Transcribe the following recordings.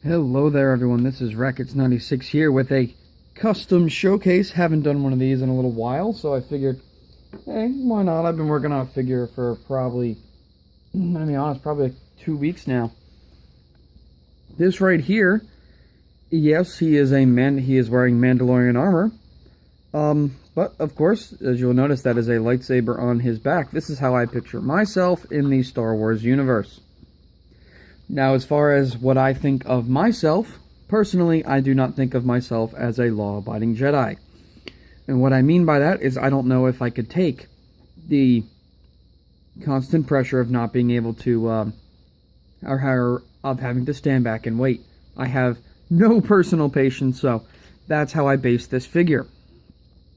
Hello there everyone, this is Rackets96 here with a custom showcase. Haven't done one of these in a little while, so I figured, hey, why not? I've been working on a figure for probably, probably like 2 weeks now. This right here, yes, he is wearing Mandalorian armor. But of course, as you'll notice, that is a lightsaber on his back. This is how I picture myself in the Star Wars universe. Now, as far as what I think of myself, personally, I do not think of myself as a law-abiding Jedi. And what I mean by that is I don't know if I could take the constant pressure of not being able to, of having to stand back and wait. I have no personal patience, so that's how I base this figure.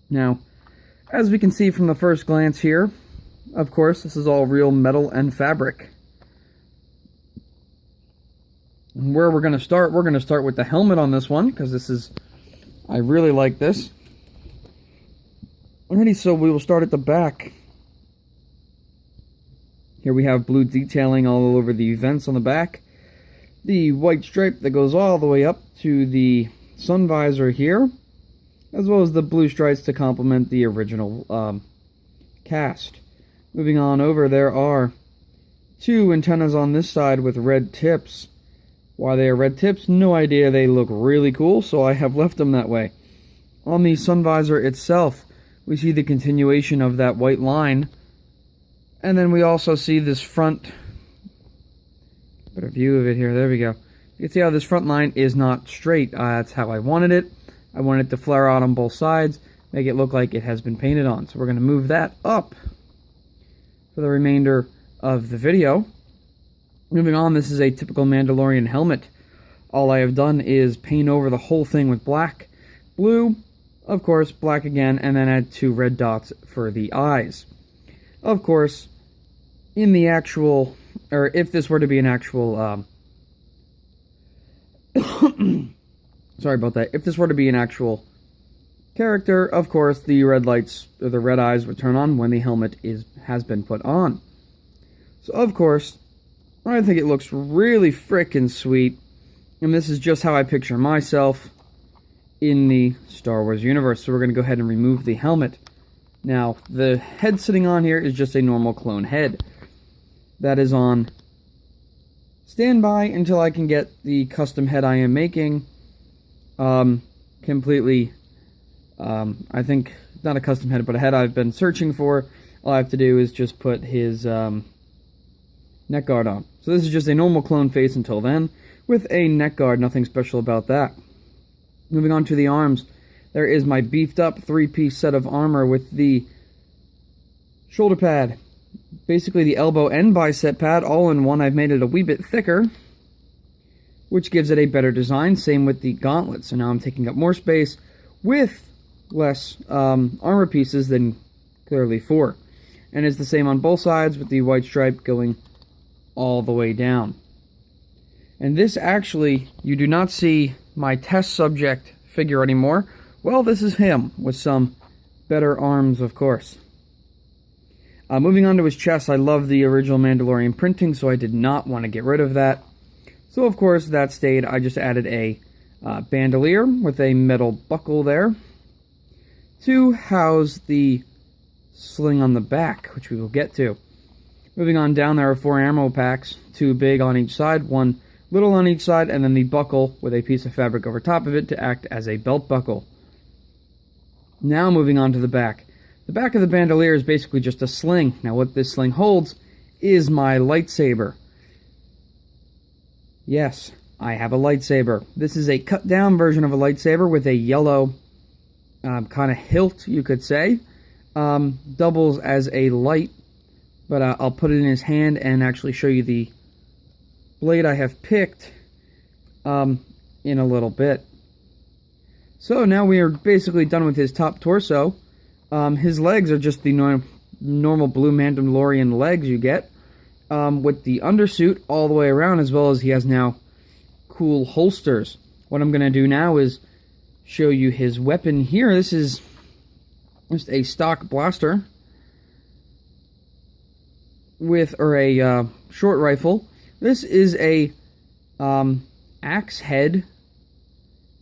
Now, as we can see from the first glance here, of course, this is all real metal and fabric. Where we're going to start with the helmet on this one, because I really like this. Alrighty, so we will start at the back. Here we have blue detailing all over the vents on the back. The white stripe that goes all the way up to the sun visor here, as well as the blue stripes to complement the original cast. Moving on over, there are two antennas on this side with red tips. Why they are red tips, no idea. They look really cool, so I have left them that way. On the sun visor itself, we see the continuation of that white line. And then we also see this front, better view of it here, there we go. You can see how this front line is not straight. That's how I wanted it. I wanted it to flare out on both sides, make it look like it has been painted on. So we're going to move that up for the remainder of the video. Moving on, this is a typical Mandalorian helmet. All I have done is paint over the whole thing with black, blue, of course, black again, and then add 2 red dots for the eyes. Of course, in the actual, or if this were to be an actual, sorry about that, if this were to be an actual character, of course, the red lights, or the red eyes would turn on when the helmet has been put on. So, of course, I think it looks really frickin' sweet, and this is just how I picture myself in the Star Wars universe. So we're going to go ahead and remove the helmet. Now, the head sitting on here is just a normal clone head. That is on standby until I can get the custom head I am making completely, I think, not a custom head, but a head I've been searching for. All I have to do is just put his neck guard on. So this is just a normal clone face until then, with a neck guard, nothing special about that. Moving on to the arms, there is my beefed up 3-piece set of armor with the shoulder pad, basically the elbow and bicep pad all in one. I've made it a wee bit thicker, which gives it a better design. Same with the gauntlet, so now I'm taking up more space with less armor pieces than clearly 4. And it's the same on both sides with the white stripe going all the way down. And this actually, you do not see my test subject figure anymore. Well, this is him with some better arms, of course. Moving on to his chest, I love the original Mandalorian printing, so I did not want to get rid of that. So, of course, that stayed. I just added a bandolier with a metal buckle there to house the sling on the back, which we will get to. Moving on down, there are 4 ammo packs, 2 big on each side, 1 little on each side, and then the buckle with a piece of fabric over top of it to act as a belt buckle. Now moving on to the back. The back of the bandolier is basically just a sling. Now what this sling holds is my lightsaber. Yes, I have a lightsaber. This is a cut down version of a lightsaber with a yellow kind of hilt, you could say. Doubles as a light. But I'll put it in his hand and actually show you the blade I have picked in a little bit. So now we are basically done with his top torso. His legs are just the normal blue Mandalorian legs you get, with the undersuit all the way around, as well as he has now cool holsters. What I'm going to do now is show you his weapon here. This is just a stock blaster with, or a short rifle. This is a axe head,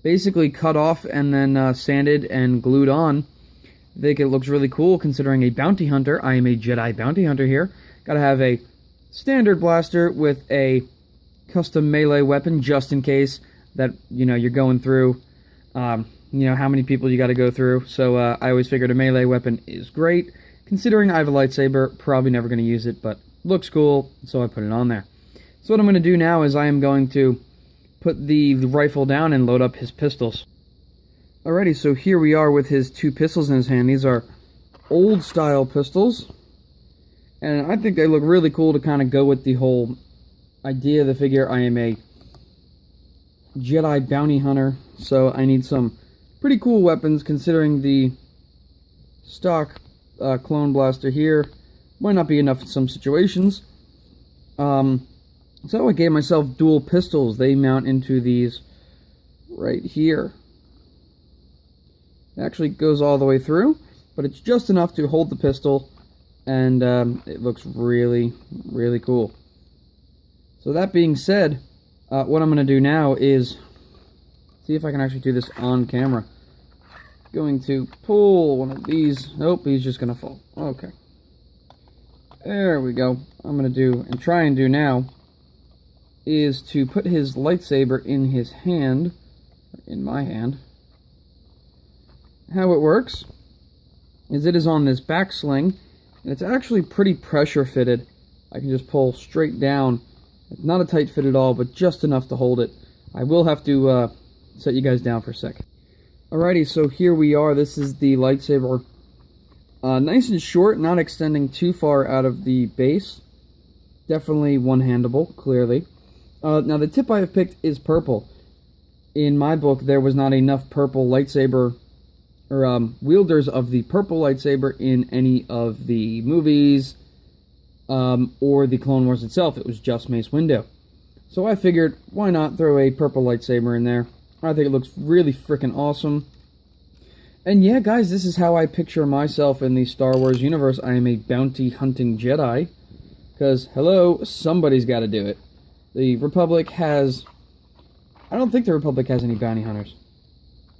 basically cut off and then sanded and glued on. I think it looks really cool considering a bounty hunter. I am a Jedi bounty hunter here. Gotta have a standard blaster with a custom melee weapon just in case that, you know, you're going through, you know, how many people you gotta go through. So I always figured a melee weapon is great. Considering I have a lightsaber, probably never gonna use it, but looks cool, so I put it on there. So what I'm gonna do now is I am going to put the rifle down and load up his pistols. Alrighty, so here we are with his 2 pistols in his hand. These are old style pistols, and I think they look really cool to kind of go with the whole idea of the figure. I am a Jedi bounty hunter, so I need some pretty cool weapons considering the stock clone blaster here might not be enough in some situations. So I gave myself dual pistols. They mount into these right here. It actually goes all the way through, but it's just enough to hold the pistol, and it looks really, really cool. So that being said, what I'm going to do now is see if I can actually do this on camera. Going to pull one of these. Nope, he's just going to fall. Okay. There we go. I'm going to do, and try and do now, is to put his lightsaber in his hand, in my hand. How it works is it is on this back sling, and it's actually pretty pressure fitted. I can just pull straight down. It's not a tight fit at all, but just enough to hold it. I will have to set you guys down for a sec. Alrighty, so here we are. This is the lightsaber. Nice and short, not extending too far out of the base. Definitely one-handable, clearly. Now, the tip I have picked is purple. In my book, there was not enough purple lightsaber, or wielders of the purple lightsaber in any of the movies, or the Clone Wars itself. It was just Mace Windu. So I figured, why not throw a purple lightsaber in there? I think it looks really freaking awesome. And yeah, guys, this is how I picture myself in the Star Wars universe. I am a bounty hunting Jedi. Because, hello, somebody's got to do it. The Republic has... I don't think the Republic has any bounty hunters.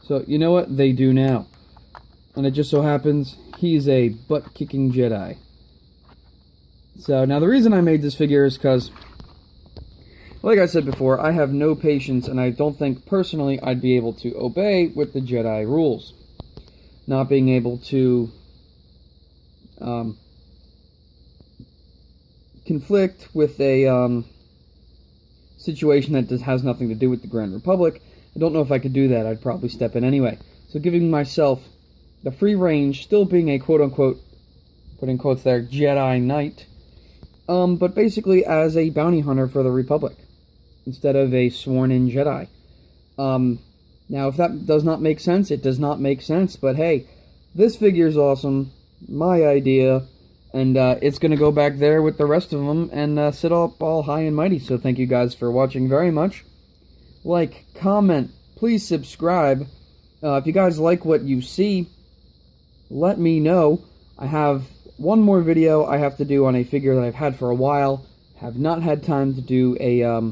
So, you know what? They do now. And it just so happens, he's a butt-kicking Jedi. So, now the reason I made this figure is because, like I said before, I have no patience, and I don't think, personally, I'd be able to obey with the Jedi rules. Not being able to conflict with a situation that just has nothing to do with the Grand Republic. I don't know if I could do that. I'd probably step in anyway. So giving myself the free range, still being a quote-unquote, put in quotes there, Jedi Knight, but basically as a bounty hunter for the Republic, instead of a sworn-in Jedi. Now, if that does not make sense, it does not make sense, but hey, this figure's awesome, my idea, and it's going to go back there with the rest of them and sit up all high and mighty. So thank you guys for watching very much. Like, comment, please subscribe. If you guys like what you see, let me know. I have one more video I have to do on a figure that I've had for a while. Have not had time to do a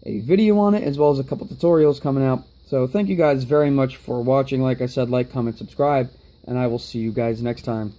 video on it, as well as a couple tutorials coming out. So thank you guys very much for watching. Like I said, like, comment, subscribe, and I will see you guys next time.